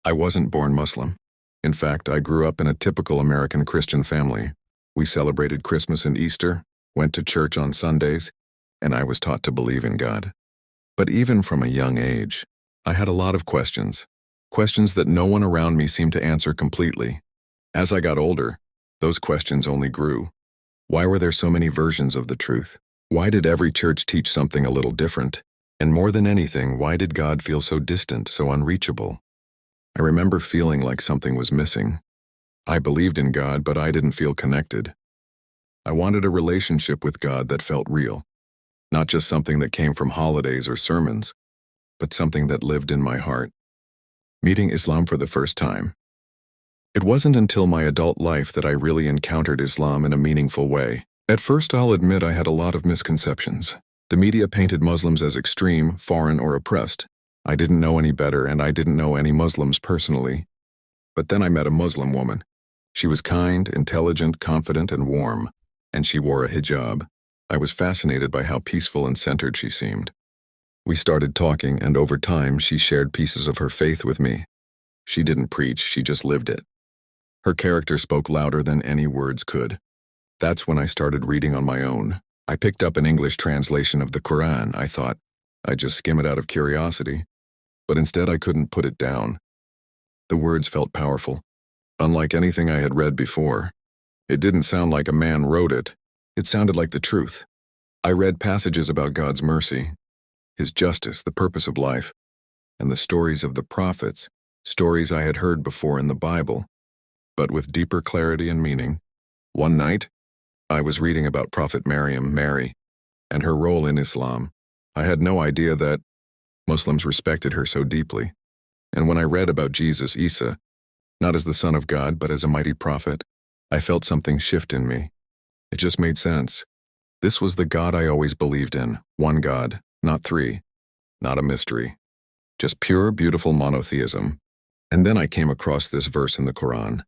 I wasn't born Muslim. In fact, I grew up in a typical American Christian family. We celebrated Christmas and Easter, went to church on Sundays, and I was taught to believe in God. But even from a young age, I had a lot of questions that no one around me seemed to answer completely. As I got older, those questions only grew. Why were there so many versions of the truth? Why did every church teach something a little different? And more than anything, why did God feel so distant, so unreachable? I remember feeling like something was missing. I believed in God, but I didn't feel connected. I wanted a relationship with God that felt real, not just something that came from holidays or sermons, but something that lived in my heart. Meeting Islam for the first time. It wasn't until my adult life that I really encountered Islam in a meaningful way. At first, I'll admit I had a lot of misconceptions. The media painted Muslims as extreme, foreign, or oppressed. I didn't know any better, and I didn't know any Muslims personally. But then I met a Muslim woman. She was kind, intelligent, confident, and warm, and she wore a hijab. I was fascinated by how peaceful and centered she seemed. We started talking, and over time, she shared pieces of her faith with me. She didn't preach, she just lived it. Her character spoke louder than any words could. That's when I started reading on my own. I picked up an English translation of the Quran. I thought I'd just skim it out of curiosity. But instead, I couldn't put it down. The words felt powerful, unlike anything I had read before. It didn't sound like a man wrote it. It sounded like the truth. I read passages about God's mercy, His justice, the purpose of life, and the stories of the prophets, stories I had heard before in the Bible, but with deeper clarity and meaning. One night, I was reading about Prophet Mary, and her role in Islam. I had no idea that Muslims respected her so deeply. And when I read about Jesus, Isa, not as the Son of God, but as a mighty prophet, I felt something shift in me. It just made sense. This was the God I always believed in, one God, not three, not a mystery, just pure, beautiful monotheism. And then I came across this verse in the Quran.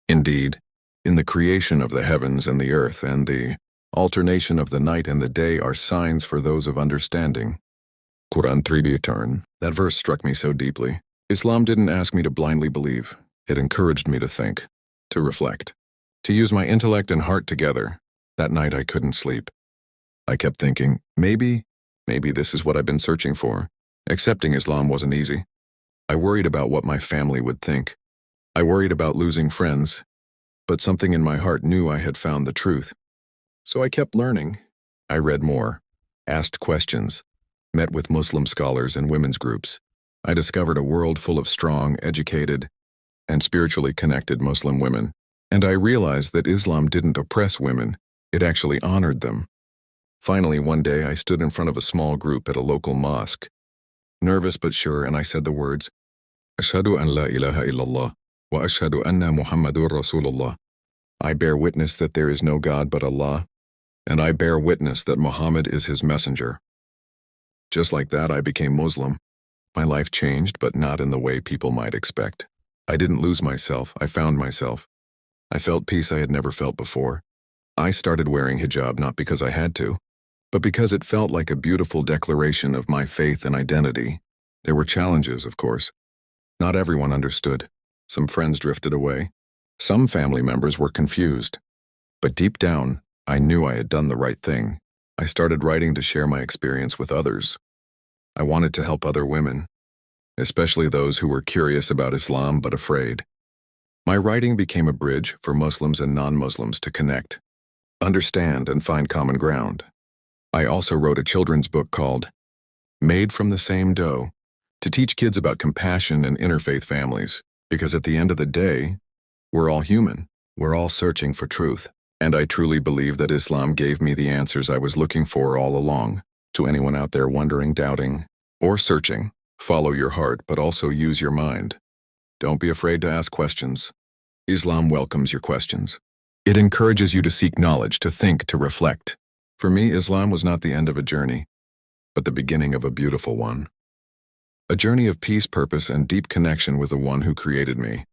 Indeed, in the creation of the heavens and the earth and the alternation of the night and the day are signs for those of understanding. Quran 3:10. That verse struck me so deeply. Islam didn't ask me to blindly believe. It encouraged me to think, to reflect, to use my intellect and heart together. That night I couldn't sleep. I kept thinking, maybe this is what I've been searching for. Accepting Islam wasn't easy. I worried about what my family would think. I worried about losing friends. But something in my heart knew I had found the truth. So I kept learning. I read more, asked questions, met with Muslim scholars and women's groups. I discovered a world full of strong, educated, and spiritually connected Muslim women. And I realized that Islam didn't oppress women, it actually honored them. Finally, one day I stood in front of a small group at a local mosque. Nervous but sure, and I said the words, Ashhadu an la ilaha illallah, wa ashhadu anna Muhammadur Rasulullah. I bear witness that there is no God but Allah, and I bear witness that Muhammad is his messenger. Just like that, I became Muslim. My life changed, but not in the way people might expect. I didn't lose myself, I found myself. I felt peace I had never felt before. I started wearing hijab not because I had to, but because it felt like a beautiful declaration of my faith and identity. There were challenges, of course. Not everyone understood. Some friends drifted away. Some family members were confused. But deep down, I knew I had done the right thing. I started writing to share my experience with others. I wanted to help other women, especially those who were curious about Islam but afraid. My writing became a bridge for Muslims and non-Muslims to connect, understand, and find common ground. I also wrote a children's book called Made from the Same Dough to teach kids about compassion and interfaith families, because at the end of the day, we're all human. We're all searching for truth. And I truly believe that Islam gave me the answers I was looking for all along. To anyone out there wondering, doubting, or searching, follow your heart, but also use your mind. Don't be afraid to ask questions. Islam welcomes your questions. It encourages you to seek knowledge, to think, to reflect. For me, Islam was not the end of a journey, but the beginning of a beautiful one. A journey of peace, purpose, and deep connection with the one who created me.